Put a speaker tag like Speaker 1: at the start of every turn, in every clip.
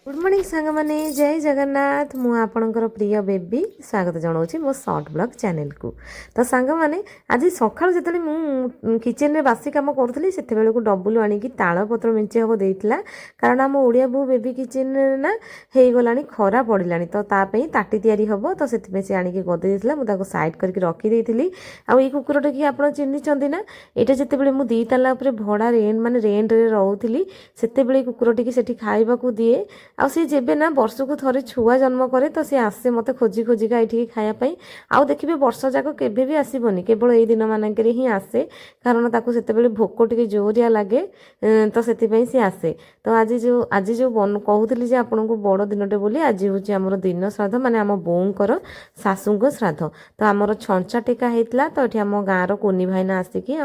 Speaker 1: Good morning सांग माने जय जगन्नाथ मु आपणकर प्रिय बेबी स्वागत जनाऊँ मो सर्ट ब्लॉग चैनल को। तो सांग माने आज सका जो मु किचन में बासी कम करूँ से डबल आणिकी ताल पत्र मेचे हम देता कारण आम ओडिया बो बेबी किचन ना हो गला खरा पड़ा तो तापाई ताटी तैयारी हम तो से आणिकी गदे देता मुझे सैड करके रखीदी आई कुकुर टे कि आप चिन्हिंट ना यहाँ जिते मुझे दी ताला भड़ा रेंट माने रेंट रे रोली से कुकुर टी से खावा दिए आउ सी जेबे ना वर्षक थरे छुआ जन्म करे तो सी आसे मत खोजी खोजिका ये खायापाई आउ देखिए वर्ष जाक केवे भी आसबनी केवल ये दिन मानक ही आसे कारण ताको से भोक टे जोरिया लगे तो से सी आसे तो आज जो कहूली आपन को बड़ दिनटे बोली आज हूँ आम दिन श्राद्ध माने आम बोऊंकर शाशुंक श्राद्ध तो आमर छंचा टेका होता तो ये आम गाँव कुनी भाईना आसिकी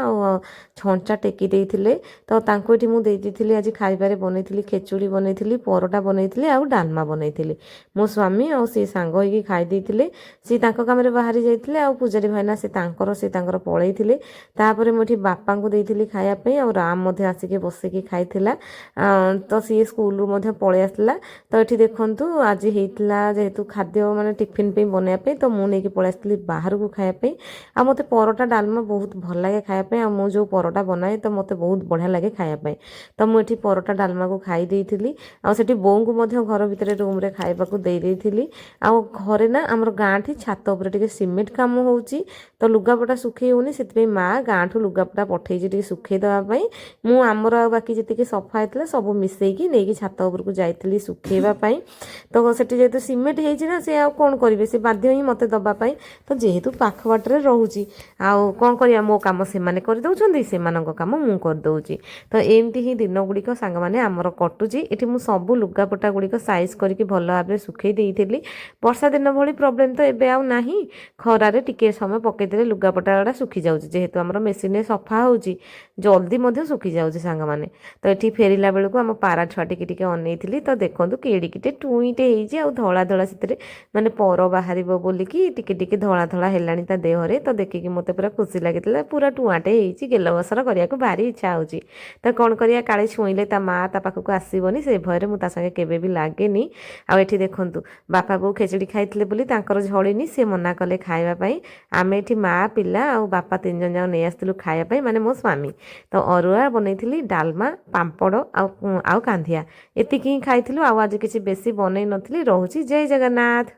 Speaker 1: छंचा टेकी देते तो ये मुझे आज खाइबारे बनई खेचुड़ी बनई परोटा बनई आउ डालमा बनई मो स्वामी आउ सी सांग होगी खाई देते सी काम बाहरी जाते आउ पूजारी भाईना से पलैते तापर मुझे बापा को देती खायापी आउ राम आसिक बसिकी खाई तो सी स्कूल पलि आसला तो ये देखु आज होता जेहेतु खाद्य माने टिफिन पे बनवाई तो मुझे पलि आसती बाहर को खायापी आ मते परोटा डालमा बहुत भल लगे खायापी आ मु जो परोटा बनाए तो मते बहुत बढ़िया लगे खायापी तो मुझे परोटा डालमा को खाई देती आठी बोऊ को घर भितर रूम रे खाइबाकू दे देइथिली आ घरे ना आमर गाँठी छात उपर टिके सीमेंट काम होउची तो लुगापटा सुखई होनी से माँ गाँठू लुगापटा पठे टिके सुखई देवाई मु आमर आ बाकी जी सफा होता सब मिसेकी नहीं छात उपरकू जाइली सुखेवाई तो सेठी जेहेतु सीमेंट होना सी आ कौन करेंगे से बाध्य ही मत दवापाई तो जेहेतु पाख बाटे रोचे आउ कौन कर मो कम से करदे से कम मु करदे तो एमती ही दिन गुड़िक सांग मैंने आमर कटुची ये मुझे सब लुगापटा गुड़िक साइज करके भल भाव सुखई देती वर्षा दिन भली प्रोब्लेम तो एबे आउ नाही खरारे टिके समय पकईदे लुगापटा गुड़ा सुखी जाऊँ जेहेतु आम मेसीन सफा होची जल्दी सुखी जाऊँ सांग मैंने तो ये फेरला बेलू आम पारा छुआ टिके अनई तो देखूँ केड़िके टुईटे हो धला धला से माने पर बाहर बोलिकी टिके धला धला है ता देहरे तो देखिकी मत पूरा खुशी लगी पूरा टुआटे गेल बसर करने को भारी इच्छा होची तो कौन करिया काले छुईले ता माँ ता पाखक आसबनी से भयर मुझे संगे केवे भी लागेनी आउ एठी देखंतु बापा बो खेचड़ी खाइथिले बोली तांकर झड़ीनी से मना कले खाइबा पई आमे एठी माँ पिला आउ बापा तीन जन जाओ नै आस्तिलु खाइबा पई माने मो स्वामी तो अरुआ बनैथिली डालमा पांपड़ आउ कांधिया एतिकी खाइथिलु आउ आज किछि बेसी बनै नथिली रहूची जय जगन्नाथ।